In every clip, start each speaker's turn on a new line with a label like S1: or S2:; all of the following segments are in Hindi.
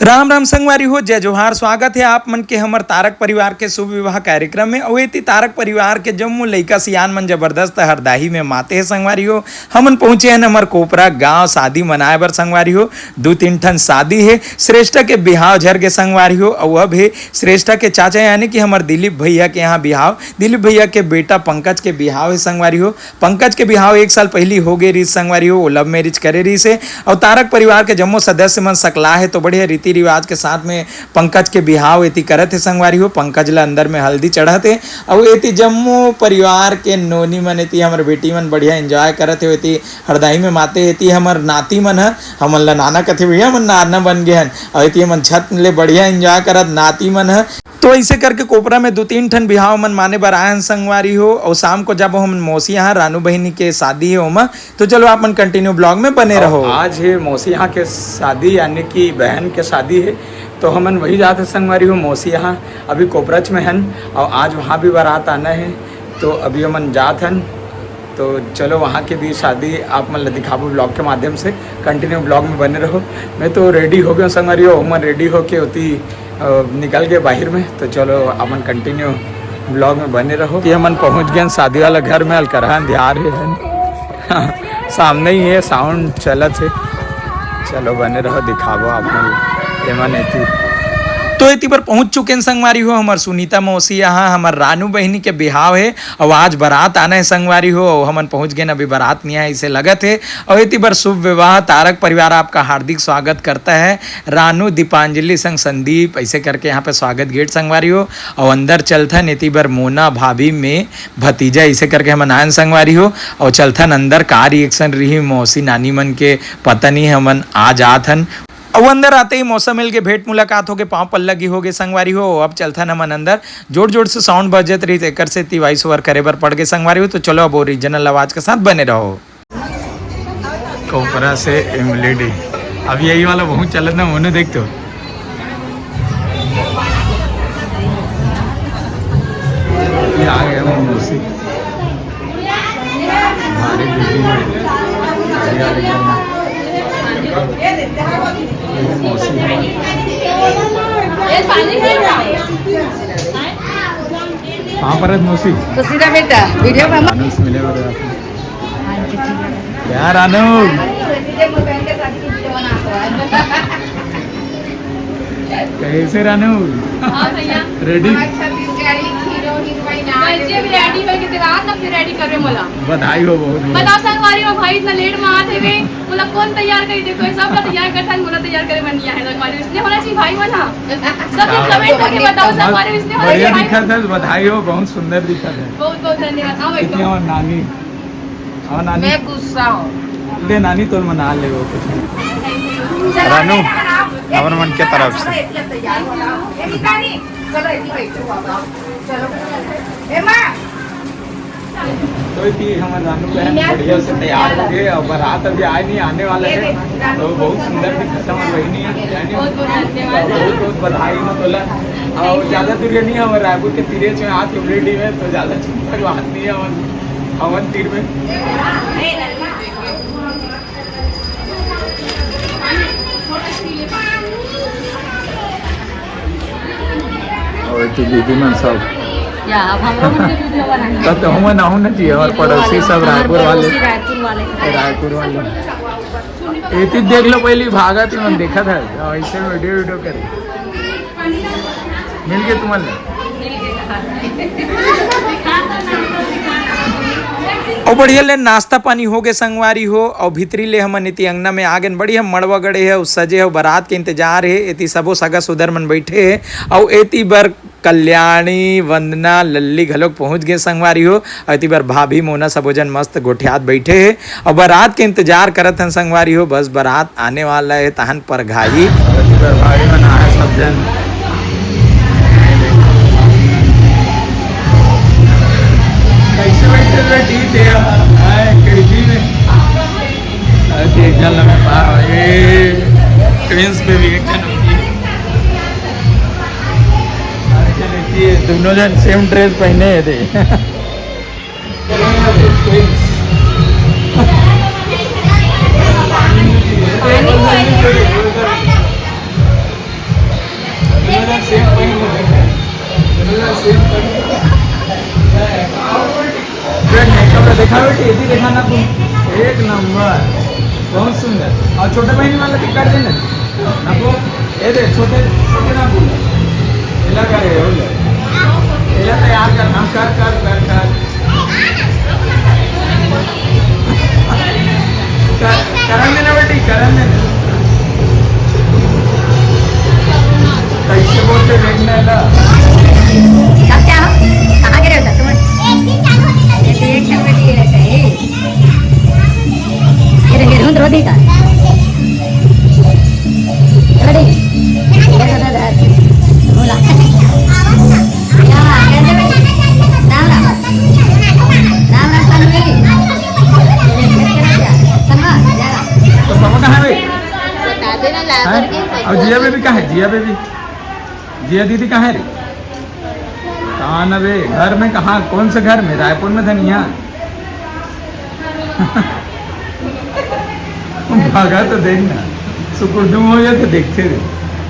S1: राम राम संगवारी हो, जय जोहार। स्वागत है आप मन के हमर तारक परिवार के शुभ विवाह कार्यक्रम में। अवेती तारक परिवार के जम्मू लइका सियान मन जबरदस्त हरदाही में माते है संगवारी हो। हमन पहुंचे हैं हमर कोपरा गांव शादी मनाए बर संगवारी हो। 2-3 ठन शादी है। श्रेष्ठा के बिहाव झर के संगवारी हो। और अब है श्रेष्ठा के चाचा यानी कि हमार दिलीप भैया के यहाँ बिहाव। दिलीप भैया के बेटा पंकज के बिहाव है संगवारी हो। पंकज के बिहाव 1 साल पहले हो गए रही संगवारी हो। वो लव मैरिज करे रही से। और तारक परिवार के जम्मो सदस्य मन सकला है तो बढ़िया रीति रिवाज के साथ में पंकज के बिहाव एती करत है संगवारी हो। पंकज ला अंदर में हल्दी चढ़त है और एती जम्मू परिवार के नोनी मन एती हमर बेटी मन बढ़िया एंजॉय करत है। एती हरदाई में माते एती हमर नाती मन है, हमन ला नाना कथे भैया मन नाना बन गए हन। और एती हमन छत ले बढ़िया एंजॉय करत नाती मन है। तो ऐसे करके कोपरा में 2-3 ठन बिहाव मन माने बर आए हैं संगवारी हो। और शाम को जब हम मौसी यहाँ रानू बहिनी के शादी है ओमा, तो चलो आप मन कंटिन्यू ब्लॉग में बने रहो।
S2: आज है मौसी यहाँ के शादी यानी कि बहन के शादी है, तो हमन वही जाते संगवारी हो। मौसी यहाँ अभी कोपरच में हन और आज वहाँ भी बारात आना है, तो अभी हमन जात हन। तो चलो वहाँ के भी शादी आप मन दिखाबो ब्लॉग के माध्यम से। कंटिन्यू ब्लॉग में बने रहो। मैं तो रेडी हो गया संगवारी हो, हमन रेडी होके होती निकल गए बाहर में। तो चलो अपन कंटिन्यू ब्लॉग में बने रहो। कि हमन पहुँच गए शादी वाला घर में। अलकरहान दिहार है सामने ही है, साउंड चलत है। चलो बने रहो, दिखाबो आप मन एमन एती।
S1: तो एती पर पहुंच चुके हैं संगवारी हो हमर सुनीता मौसी यहाँ। हमर रानू बहिनी के बिहाव है और आज बारात आना है संगवारी हो। हमन पहुंच गए, अभी बारात नहीं है इसे लगत है। और एती पर शुभ विवाह तारक परिवार आपका हार्दिक स्वागत करता है। रानू दीपांजलि संग संदीप ऐसे करके यहाँ पे स्वागत गेट संगवारी हो। और अंदर चलथन एती बर मोना भाभी में भतीजा ऐसे करके हमन आयन संगवारी हो। और चलथन अंदर का रिएक्शन रही मौसी नानी मन के पता नहीं हमन आ जाथन। अब अंदर आते ही मौसम मिल के भेंट मुलाकात हो के पाँव पल्लगी हो गए संगवारी हो। अब चलता नमन अंदर जोर जोर से साउंड बजत रही एकर से वॉइस ओवर करे बर पड़ गए संगवारी हो। तो चलो अब ओरिजिनल आवाज के साथ बने रहो।
S2: कोपरा से इमलीडी अब यही वाला बहुत चलत ना, उन्हें देखते हो। आ गया मौसी हमारे दीदी कहाँ पर है मौसी?
S3: तो सीधा बेटा वीडियो में
S2: अनुस मिले क्या रानू कैसे रानू? रेडी बधाई हो बहुत।
S4: बताओ संगवारी हो भाई, इतना लेट में आते हुए बोला कौन तैयार करी देखो, सब का तैयार करता है, मोला तैयार करे बन गया है संगवारी। इसलिए होना चाहिए भाई बना सब कमेंट करके बताओ संगवारी इसलिए होना चाहिए।
S2: बढ़िया दिखा था, बधाई हो, बहुत सुंदर दिखा था।
S4: बहुत बहुत धन्यवाद। आओ बैठो।
S2: और नानी
S3: मैं गुस्सा हूँ।
S2: ले नानी तो मना ले वो कुछ। रानू हमारे मन के तरफ से तो हमारे रानू बहन बढ़िया से तैयार हो गए और बारात अभी आए नहीं, आने वाला है। तो बहुत सुंदर दिखता हमारी बहनी है, बहुत बहुत बधाई मतलब। और ज़्यादा दूर नहीं है, हमारे रायपुर के तीरे में हाथ रेडी में, तो ज़्यादा चिंता बात नहीं है हवन तीर में। और दीदी मन सब तो हम ना होना चाहिए। और पड़ोसी सब रायपुर वाले एती देख लो पहले भागा थी मन देखा था ऐसे वीडियो करे मिल गए तुम्हारे।
S1: और बढ़िया ले नाश्ता पानी हो गए संगवारी हो। और भीतरी ले हमन इति अंगना में आ गए, बढ़िया मड़वा गड़े है, उस सजे है, बारात के इंतजार है। एती सबो सगा सुधर मन बैठे है। और एती बर कल्याणी वंदना लल्ली घलोक पहुंच गए संगवारी हो। और एती बर भाभी मोना सबो जन मस्त गोठियात बैठे है और बारात के इंतजार करत हन संगवारी हो। बस बारात आने वाला है तहन पर घाई
S2: सब जन दोनों जन सेम ड्रेस पहने थे। कपड़ा देखा बेटी, ये भी देखा ना तुम, एक नंबर, बहुत सुंदर। और छोटे बहन वाला भी कर देना ना वो, ये दे छोटे छोटे ना भूल, इला करे हो ले, इला तैयार कर, हम कर कर कर कर करन देना बेटी, करन देना। कैसे बोलते देखना है ना।
S3: सब क्या हो कहाँ गिरे हो तुम एक क्षण में दिए रहते हैं ये रंगे रोंद रोधी का रेडी ये दादा बोला या कैसे बेटी राम राम राम राम तन्वी ये क्या तन्वा जा
S2: तो पापा कहाँ है?
S3: दादी ने ला
S2: हैं? और जिया बेबी कहाँ है? जिया बेबी, जिया दीदी कहाँ है रे? कहाँ न बे, घर में कहाँ, कौन से घर में? रायपुर में धनिया भागा तो देखना, सुकुर्दुम हो जाए तो देखते रहे।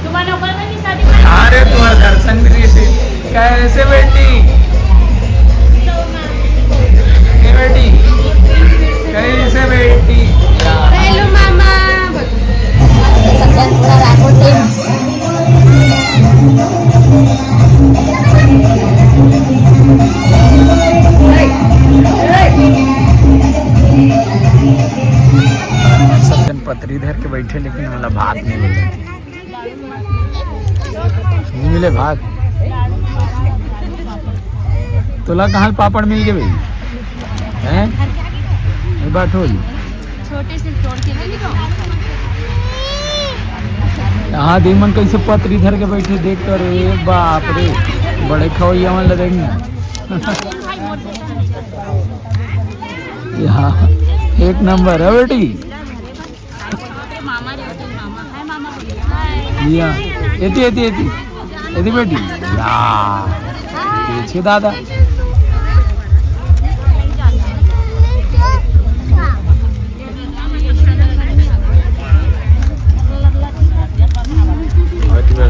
S4: तुम्हारे ऊपर में शादी
S2: अरे तुम्हारा दर्शन भी नहीं थे। कैसे बेटी, ए बेटी, कैसे बेटी?
S3: हेलो मामा पूरा रायपुर टीम
S2: सब जन पतरी धर के बैठे, लेकिन हमारा भात नहीं मिले, नहीं मिले भात। तोला कहाँ पापड़ मिल गए भाई? हैं? ये बात हो
S4: छोटे से तोड़ के ले लो।
S2: यहाँ दीमन कैसे पतरी धर के बैठे, देख कर रे बाप रे, बड़े खवैया में लगेंगे। यहाँ एक नंबर है बेटी। या येती येती येती येती बेटी, या पीछे दादा।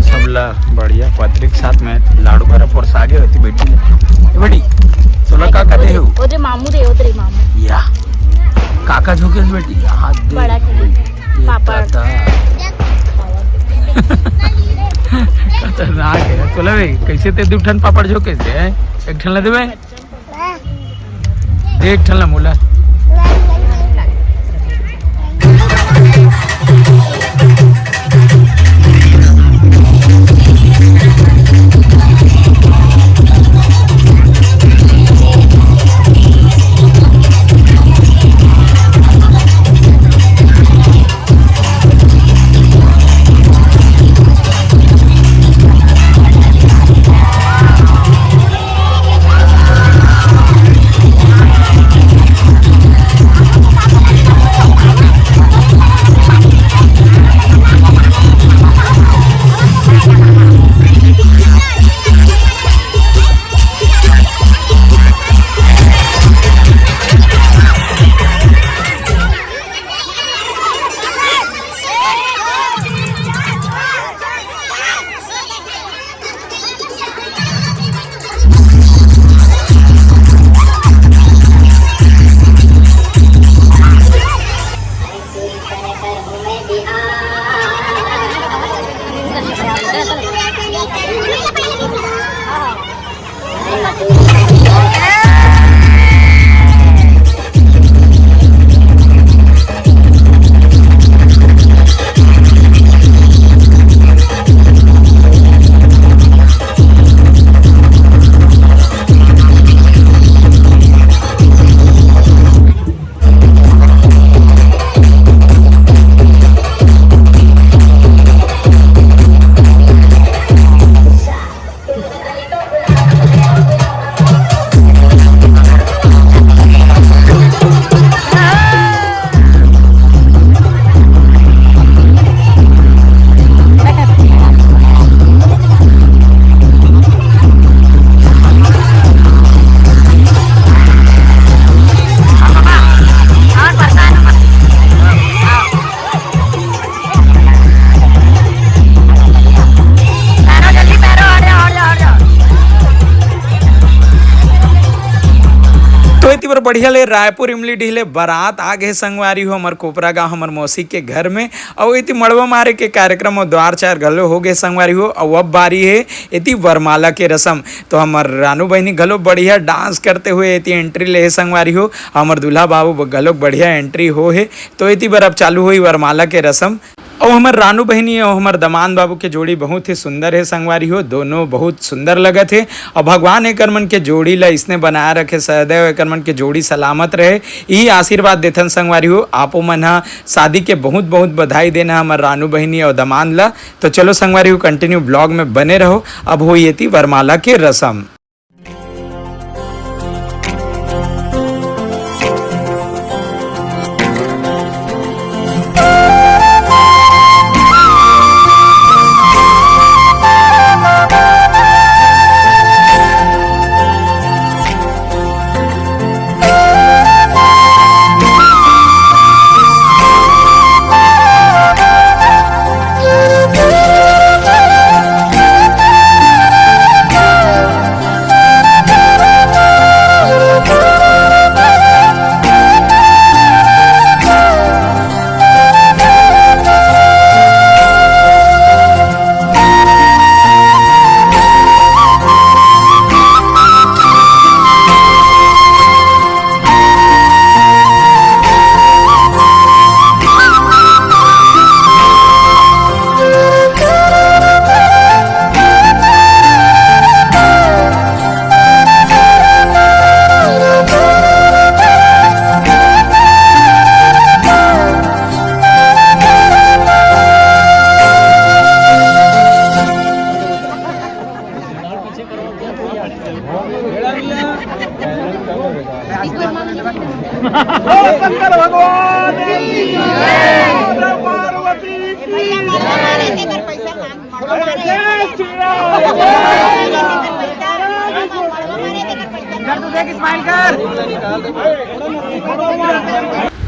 S2: सब ला बढ़िया पत्री के साथ में लाडू बर्फ और सागे होती बेटी बेटी। चलो का कहते हो?
S4: ओदरे मामू रे, ओदरे मामू
S2: या काका झोके बेटी, हाथ दे
S4: बड़ा के पापड़
S2: खतरनाक है। चलो भाई कैसे ते 2 ठन पापड़ झोके से हैं? 1 ठन ला देबे, दे 1 ठन ला मोला।
S1: बढ़िया ले रायपुर इमली ढीले बारात आ गए संगवारी हो हमार कोपरा गाँव हमार मौसी के घर में। और इति मड़वा मारे के कार्यक्रम और द्वार चार गलो हो गए संगवारी हो। और अब बारी है इति वरमाला के रस्म। तो हमार रानू बहनी गलो बढ़िया डांस करते हुए इति एंट्री ले संगवारी हो। हमार दूल्हा बाबू गलो बढ़िया एंट्री हो है। तो इति बार अब चालू हुई वरमाला के रस्म। और हमार रानू बहनी और हमार दमान बाबू के जोड़ी बहुत ही सुंदर है संगवारी हो। दोनों बहुत सुंदर लगत है। और भगवान एकर मन के जोड़ी ला इसने बनाए रखे, सदैव एकर मन के जोड़ी सलामत रहे, यही आशीर्वाद देथन संगवारी हो। आपो मन हा शादी के बहुत बहुत बधाई देना हमार रानू बहनी और दमान ला। तो चलो संगवारी हो कंटिन्यू ब्लॉग में बने रहो। अब हो ये थी वरमाला के रस्म।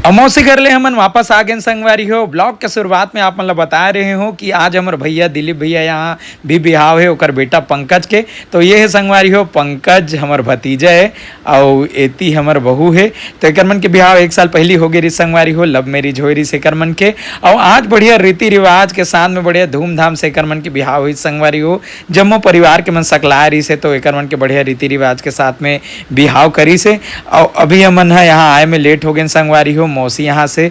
S1: अमौसी कर ले हमन वापस आ गए संगवारी हो। ब्लॉग के शुरुआत में आप मतलब बता रहे हो कि आज हमारे भैया दिलीप भैया यहाँ भी बिहाव है ओकर बेटा पंकज के। तो ये है संगवारी हो पंकज हमार भतीजा है और एती हमार बहू है। तो एकर मन के बिहाव 1 साल पहले हो गई संगवारी हो, लव मैरिज हो रही से एकर मन के। और आज बढ़िया रीति रिवाज के साथ में बढ़िया धूमधाम से एकर मन के बिहाव हुई संगवारी हो। जम्मो परिवार के मन सकला रही से तो एकर मन के बढ़िया रीति रिवाज के साथ में बिहाव करी से। और अभी हमन है यहाँ आए में लेट हो गए संगवारी हो मौसी यहाँ से।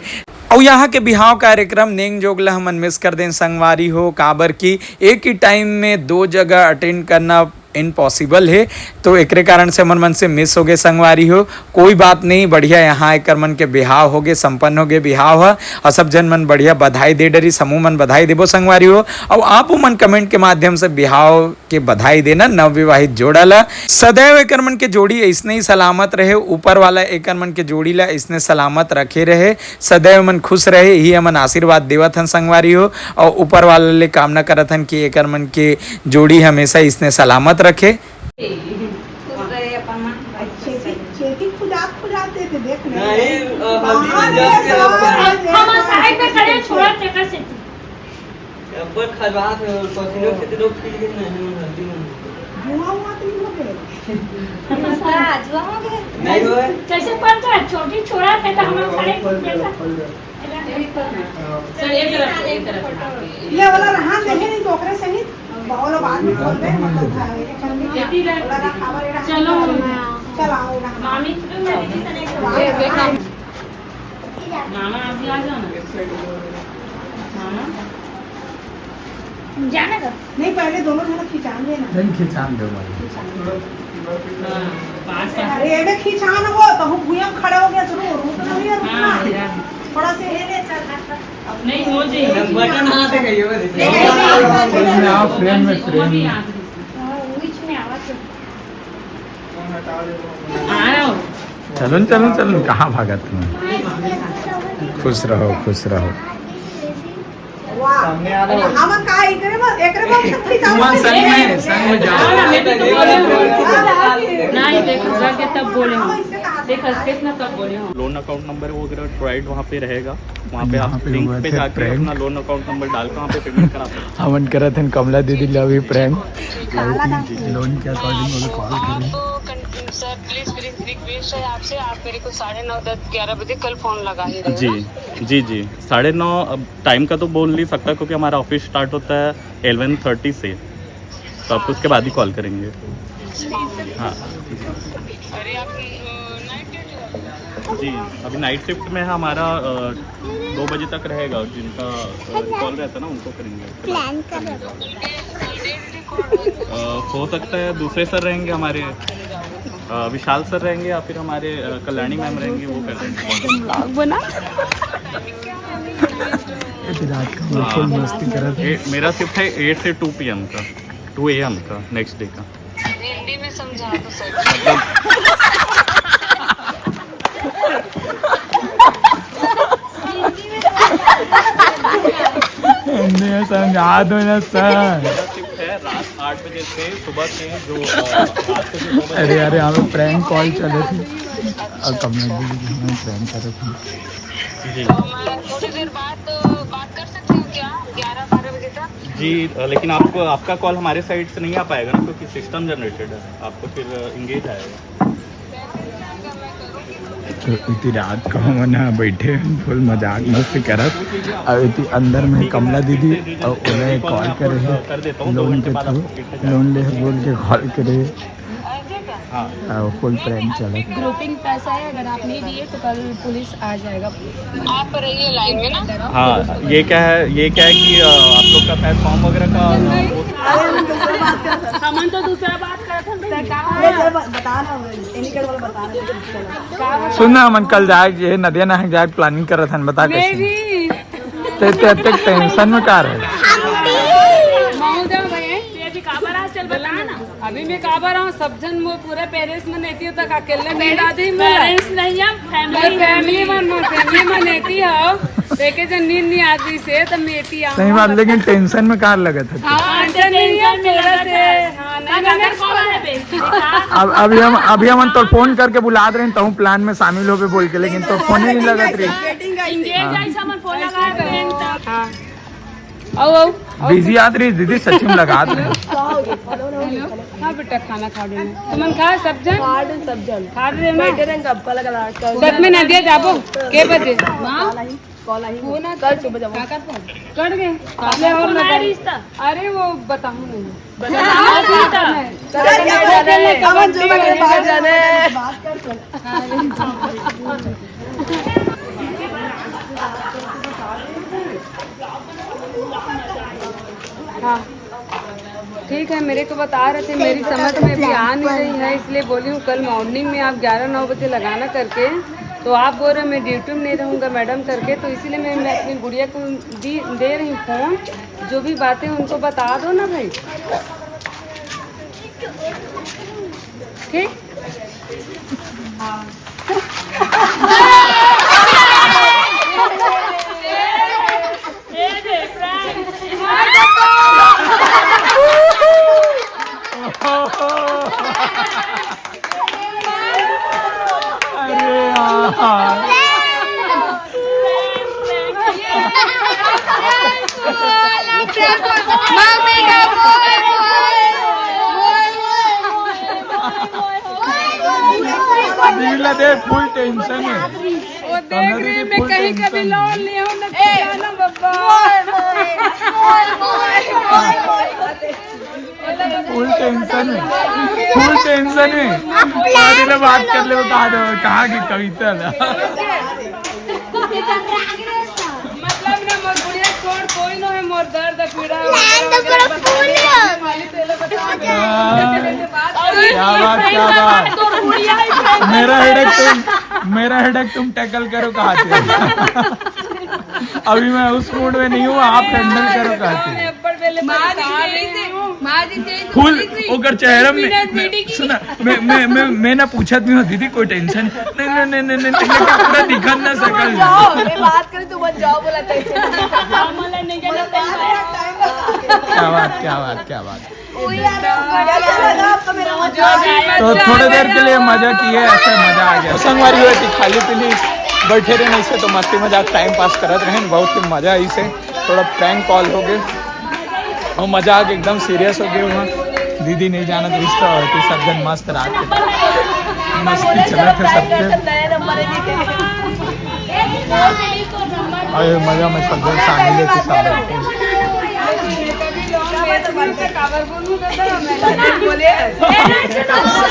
S1: और यहाँ के बिहाव कार्यक्रम नेंग जोगला हमन मिस कर दें संगवारी हो। काबर की एक ही टाइम में 2 जगह अटेंड करना इम्पॉसिबल है। तो एक कारण से हमन मन से मिस हो गए संगवारी हो। कोई बात नहीं, बढ़िया यहाँ एक मन के बिहाव हो गए, संपन्न हो गए बिहाव है। और सब जन मन बढ़िया बधाई दे डरी, समूह मन बधाई देबो संगवारी हो। और आप मन कमेंट के माध्यम से बिहाव के बधाई देना नवविवाहित जोड़ा ला। सदैव एक मन के जोड़ी इसने ही सलामत रहे, ऊपर वाला एक मन के जोड़ी ला इसने सलामत रखे रहे, सदैव मन खुश रहे, ही हमन आशीर्वाद देवत हन संगवारी हो। और ऊपर वाला ले कामना करत हन कि एक मन के जोड़ी हमेशा इसने सलामत रखे।
S4: छोटी छोड़ा थे तो हम खड़े
S5: ये वाला रहा देखे नहीं टोकरे से नहीं बहुत बाद में खोल दे मतलब
S4: चलो
S5: चलाओ
S4: मामी मामा अभी आ जाओ ना जाने का
S5: नहीं, पहले दोनों जन खिंचान देना।
S2: नहीं खिंचान दो
S5: अरे ये खिंचान हो तो हम भूया में खड़े हो गए जरूर रुकना भी है, रुकना थोड़ा से हेले चल
S4: नहीं हो जाए
S2: बटन हाथ से गई वो आप फ्रेम में
S4: बीच में आवाज आ रहा हूं।
S2: चलो चलो चलो, कहाँ भागा तुम? खुश रहो खुश रहो।
S5: हम का एकरे बस सब खिंचान
S2: संग में जाओ
S4: नहीं देखो जाके तब बोले हम देख कितना कब बोले हम।
S6: लोन अकाउंट नंबर वो प्रोवाइड वहाँ पे रहेगा, वहाँ पे आप लिंक पे जाके अपना लोन अकाउंट नंबर डालकर वहाँ पे पेमेंट करा सकते हैं।
S2: हमन करत हन कमला दीदी लव यू प्रैंक लोन के अकॉर्डिंग वो कॉल करें।
S7: रिक्वेस्ट है आपसे, आप मेरे को 9:30, 10, 11 बजे कल फोन लगा ही रहे
S6: जी जी जी 9:30 अब टाइम का तो बोल नहीं सकता क्योंकि हमारा ऑफिस स्टार्ट होता है 11:30 से, तो आप उसके बाद ही कॉल करेंगे। हाँ
S7: अरे आपकी नाइट ड्यूटी
S6: जी, अभी नाइट शिफ्ट में है हमारा 2 बजे तक रहेगा, और जिनका कॉल रहता है ना उनको करेंगे। हो सकता है दूसरे सर रहेंगे हमारे, विशाल सर रहेंगे या फिर हमारे कल्याणी मैम रहेंगे, वो कर देंगे। मेरा शिफ्ट है 8 से 2 PM का, 2 AM का नेक्स्ट डे का।
S7: हिंदी में समझा दो सर।
S2: समझा दो ना सर।
S6: मेरा शिफ्ट है रात 8 बजे से सुबह के जो रात के 2 बजे।
S2: अरे अरे हमें प्रैंक कॉल चले थे और कमेडी में प्रैंक कर रहे थे।
S6: जी
S7: मैं थोड़ी देर बाद बात कर सकती हूँ क्या, 11-12 बजे तक?
S6: जी, लेकिन आपको आपका कॉल हमारे साइड से नहीं आ पाएगा ना, क्योंकि सिस्टम जनरेटेड है, आपको फिर इंगेज आएगा।
S2: तो इतनी रात को हम ना बैठे फुल मजाक मस्ती करत, और इतनी अंदर में कमला दीदी और उन्हें कॉल करे लोन के थ्रू, लोन ले बोल के कॉल करे, और फुल प्रैंक चले।
S4: ग्रुपिंग पैसा है, अगर आप नहीं दिए तो कल पुलिस आ जाएगा।
S7: आप रहिए लाइन में ना।
S6: हाँ, ये क्या है कि आप लोग का शायद फॉर्म वगैरह का
S4: हमन तो दूसरा बात करत
S2: सुनना मन कल जाए नदिया नहा जाए प्लानिंग कर रहा था, बता कैसे ते टेंशन में का रहे।
S8: अभी मैं काबर हूँ, सब जन वो पूरे पेरेंट्स में नेती तक अकेले पेरेंट्स नहीं है, फैमिली में नेती हो, देखे जन नींद नहीं आती से तब नेती आओ।
S2: सही बात, लेकिन टेंशन में का लगा था। अभी हम तो फोन करके बुला रहे हैं, तो प्लान में शामिल हो के बोल के, लेकिन तो फोन ही नहीं लगा बिजी आत रही दीदी, सच में लगा रहे।
S8: हाँ बेटा, खाना खा रहे तुमन खा सब जन खा रहे ना में नदिया जाबो के बजे कल सुबह जाबो कर गए और रिश्ता। अरे वो बताऊँ नहीं हाँ ठीक है, मेरे को बता रहे थे, मेरी समझ में भी आ नहीं रही है, इसलिए बोली हूँ कल मॉर्निंग में आप 11-9 बजे लगाना करके, तो आप बोल रहे मैं ड्यूटी में नहीं रहूँगा मैडम करके, तो इसीलिए मैं अपनी गुड़िया को दे रही फोन, जो भी बातें उनको बता दो ना भाई, ठीक।
S2: दे फुल टेंशन है,
S8: वो देख रही मैं कहीं कभी लोन लिया हूँ ना बब्बा,
S2: फुल टेंशन में बात कर ले, कहा की कविता था।
S8: मतलब ना मोर गुड़िया छोड़ कोई न है, मोर दर्द पीड़ा
S2: क्या बात मेरा हेडेक तुम टैकल करो कहा थे। अभी मैं उस मूड में नहीं हूँ, आप हैंडल करो कहा थे। फुल ओकर चेहरा में सुना, मैं ना पूछत भी हूँ दीदी कोई टेंशन नहीं पूरा दिखा ना सकल
S3: बात करें तो मत जाओ, बोला
S2: क्या बात। तो थोड़ी देर के लिए मजा किए, ऐसे मजा आ गया, संगवारी हुई थी, खाली पीली बैठे रहे नहीं से, तो मस्ती मजाक टाइम पास करत रहे, बहुत ही मजा आई से। थोड़ा प्रैंक कॉल हो गए और मजाक एकदम सीरियस हो गए वहाँ, दीदी नहीं जाना तो रिश्ता होती सब जन मस्त रात के मस्ती चला थे सबके अरे मजा में सब जन शामिल थे सब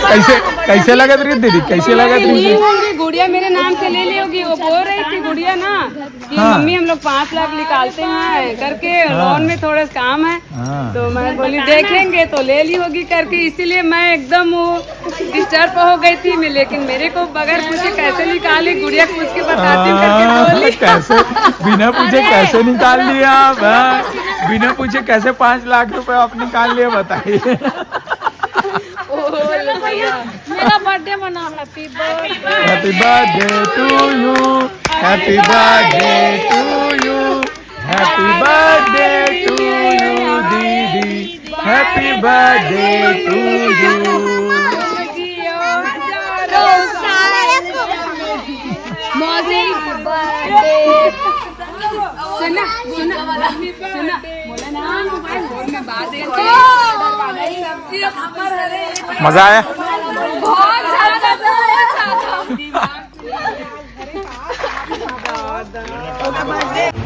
S2: कैसे कैसे लगा रही दीदी कैसे लगा रही
S8: गुड़िया मेरे नाम से ले ली होगी। वो बोल रही थी गुड़िया ना कि
S2: हाँ।
S8: मम्मी हम लोग 5 लाख निकालते हैं करके लोन में थोड़ा काम है।
S2: हाँ।
S8: तो मैं बोली देखेंगे तो ले ली होगी करके, इसीलिए मैं एकदम वो डिस्टर्ब हो गई थी मैं। लेकिन मेरे को बगैर पूछे कैसे निकाली, गुड़िया पूछ के बताती हूँ करके बोली।
S2: कैसे बिना पूछे कैसे निकाल लिया आप? बिना पूछे कैसे 5 लाख रुपए आप निकाल लिए बताइए।
S8: मेरा बर्थडे मना, happy
S2: happy birthday to you, happy birthday to you, happy birthday to you दीदी, हैप्पी बर्थडे टू यू।
S8: सुना सुना सुना बोला ना मोबाइल फोन में बात
S2: मजा आया?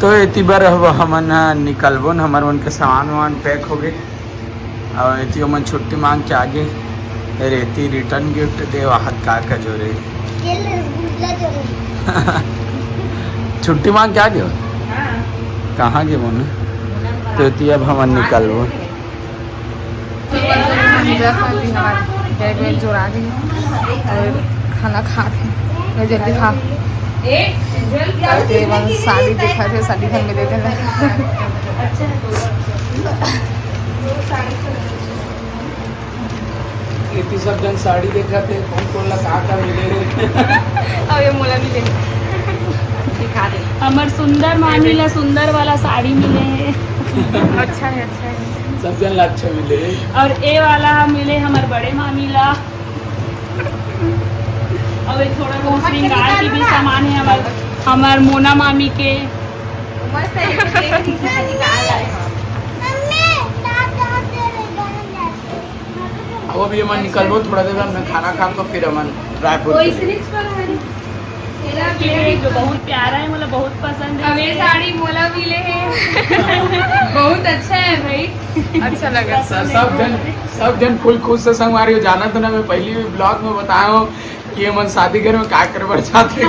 S2: तो इतनी बार हमन निकलबो न हमार मन के सामान वामान पैक हो गए और इतनी मन छुट्टी मांग के आगे रहती रिटर्न गिफ्ट दे वाहत का जो रे छुट्टी मांग के आगे कहाँ गए वो न तो इतनी अब हमन निकलबो
S9: बैग जोड़ा दी और खाना खा थे जल्दी खा साड़ी देखा थे साड़ी घर में दे देना।
S2: इतनी सब जन साड़ी देखा थे कौन कौन लगा का मिले
S9: अब ये मोला भी दिखा दे।
S4: हमार सुंदर मामी ला सुंदर वाला साड़ी मिले है।
S9: अच्छा है अच्छा है।
S2: सब जन अच्छा मिले
S4: और ए वाला मिले हमार बड़े मामी ला। और ये थोड़ा बहुत श्रृंगार की भी सामान है हमार मोना मामी के।
S9: मस्त है।
S2: अब अभी हम निकलबो थोड़ा देर में खाना खा तो फिर हम रायपुर
S4: जो बहुत प्यारा है मतलब बहुत पसंद है।
S9: अब ये साड़ी मोला भी ले बहुत अच्छा है भाई, अच्छा लगा।
S2: सब जन फुल खुश से संगवारी हो जाना तो ना मैं पहली भी ब्लॉग में बताया हूँ कि हम शादी घर में क्या करवर चाहते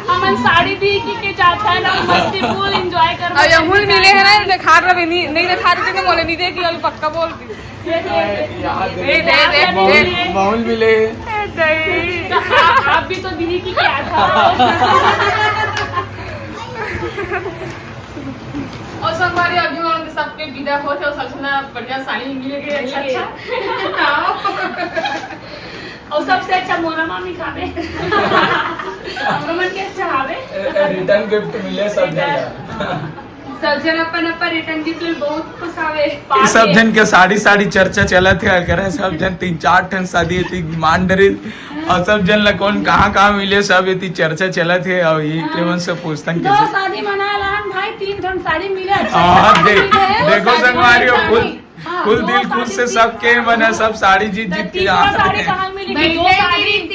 S4: हमन साड़ी भी के जाता है ना मस्ती फुल एंजॉय कर।
S9: अब अमूल मिले है ना दिखा रहे नहीं दिखा रहे थे मोले नहीं देखी अभी पक्का बोल दी।
S2: माहौल मिले
S4: आप भी तो दीदी की क्या था।
S9: और संगवारी अभी हम सबके विदा होते और सबसे बढ़िया साड़ी मिलेगी। अच्छा
S4: और सबसे अच्छा मोना मामी खावे। हमन के अच्छा खावे।
S2: रिटर्न गिफ्ट मिले सब
S9: जन अपन रिटर्न गिफ्ट बहुत खुश आवे।
S2: सब जन के साड़ी चर्चा चला थे करे सब जन 3-4 ठन शादी थी मान डरे और सब जन ला कौन कहाँ मिले सब इतनी चर्चा चला थे और ये केवन से पूछतन
S4: दो
S2: कैसे
S4: शादी मना लान भाई 3 ठन साड़ी मिले।
S2: हाँ देखो संगवारी फुल दिल खुश से सबके मन सब साड़ी जीत के
S4: साड़ी कहाँ मिली? दो साड़ी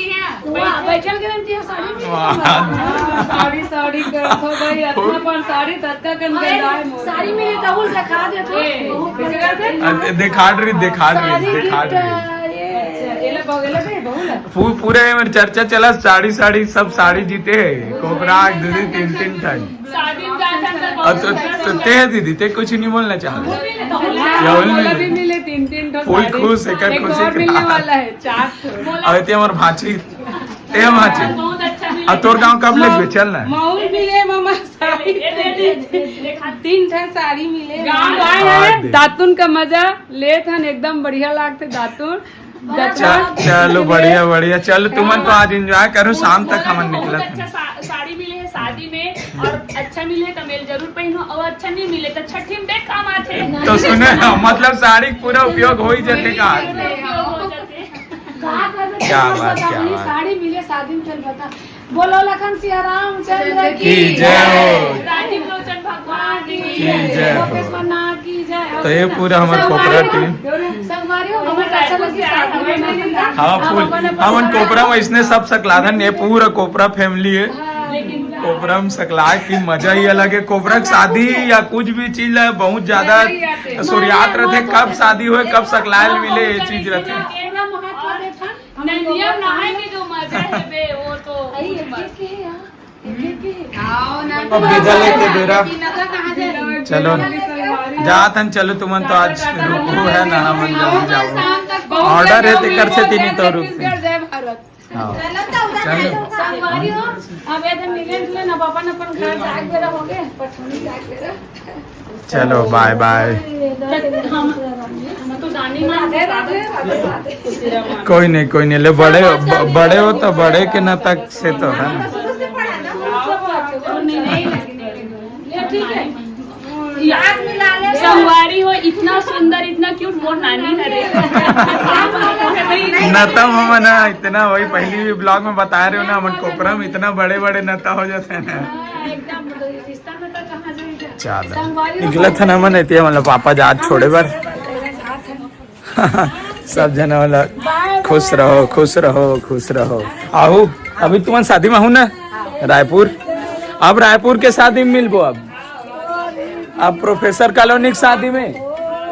S4: बैठल गारंटी है साड़ी
S8: साड़ी करथो भाई अपना पर साड़ी तत्का कन गंदाय मोर
S4: साड़ी मिली तो उल दिखा दे तो
S2: दिखा रही
S8: एला बगेला पे बहुला
S2: पूरे में चर्चा चला साड़ी सब साड़ी जीते है कोबरा दीदी 3 ठन
S4: शादी में जाता
S2: और तो ते है दीदी ते कुछ नहीं बोलना चाहते
S8: मोला भी मिले 3 ठो
S2: फुल खुश है कर
S8: एक
S2: खुशी
S8: और मिलने वाला है 4 ठो।
S2: और ते हमार भाची ते हम भाची
S4: बहुत अच्छा मिला।
S2: और तोर गांव कब ले चलना है
S8: माउल मिले मामा साड़ी 3 ठो साड़ी मिले। गांव आए हैं दातुन का मजा लेत हन एकदम बढ़िया लागते दातुन।
S2: चलो बढ़िया चलो तुमन तो आज एंजॉय करो शाम तक हमन
S4: बहुत
S2: निकलत
S4: अच्छा साड़ी मिले है शादी में और अच्छा मिले तो मेल जरूर पहनो और अच्छा नहीं मिले तो छठी में देख काम आते।
S2: तो सुने मतलब साड़ी पूरा उपयोग हो ही जाते का क्या बात
S4: साड़ी मिले शादी में चल बता बोलो लखन सिया रामचंद्र
S2: की जय हो
S4: राजीव लोचन भगवान की
S2: जय हो।
S4: लोकेश्वर नाथ की जय
S2: तो ये पूरा हमारे कोपरा टीम हाँ फुल हमन कोपरा में इसने सब सकलाधन ये पूरा कोपरा फैमिली है। कोपरा में सकला की मजा ही अलग है। कोपरा की शादी या कुछ भी चीज है बहुत ज्यादा सूर्यात रहते, कब शादी हुए कब सकलायल मिले ये चीज रहते।
S4: नियम नहाएंगे जो मजा है बे वो तो
S2: अब विदा लेके बेरा चलो जातन चलो तुमन तो आज रुको है ना हमन जल्दी जाओ ऑर्डर है ते कर से तीनी तो रुक हाँ चलो
S4: संगवारी हो अब ये तो मिले ना पापा ने अपन घर जाके बेरा हो गए पठनी जाके बेरा
S2: चलो बाय बाय।
S4: हम तो जानी ना
S2: कोई नहीं ले बड़े हो तो बड़े के न तक से तो है ना।
S4: ठीक है संगवारी हो इतना सुंदर इतना क्यूट मोर नानी है रे
S2: नता हम ना इतना वही पहली भी ब्लॉग में बता रहे हो ना हम कोपरा में इतना बड़े बड़े नता हो जाते हैं ना।
S4: एकदम रिश्ता में तो कहां जाएगा
S2: चलो निकला था ना मन इतने मतलब पापा जात छोड़े बार सब जना वाला खुश रहो आहू अभी तुम्हारी शादी में हूँ ना रायपुर। अब रायपुर के शादी में मिलबो अब प्रोफेसर कॉलोनी की शादी में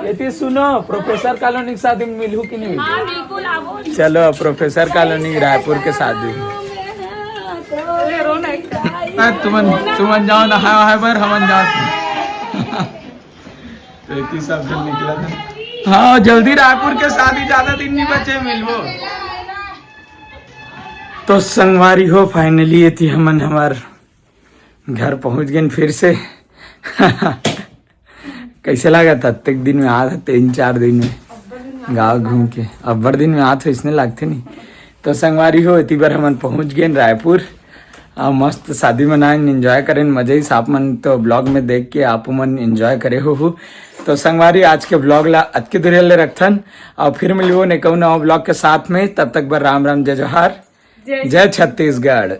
S2: ये सुनो प्रोफेसर कॉलोनी की शादी में मिलू कि नहीं
S4: हां बिल्कुल आओ
S2: चलो प्रोफेसर कॉलोनी रायपुर के शादी तुमन जाओ ना है पर हमन जाओ तो इतनी सब जन निकला था। हाँ जल्दी रायपुर के शादी ज्यादा दिन नहीं बचे मिलबो। तो संगवारी हो फाइनली ये थी हमन हमार घर पहुंच गए फिर से कैसे लगा था तक दिन में आ था 3-4 दिन में गाँव घूम के अब्बर दिन में आ था इसने लगते नहीं। तो संगवारी हो इतनी बार हमन पहुंच गए रायपुर मस्त शादी मनाए एंजॉय करें मजा ही साफ मन तो ब्लॉग में देख के आप मन एंजॉय करे हो। तो संगवारी आज के ब्लॉग ला अत के दूरिया ले रखथन और फिर मिलियो ने कहूँ नवा ब्लॉग के साथ में। तब तक बर राम राम जय जोहार जय छत्तीसगढ़।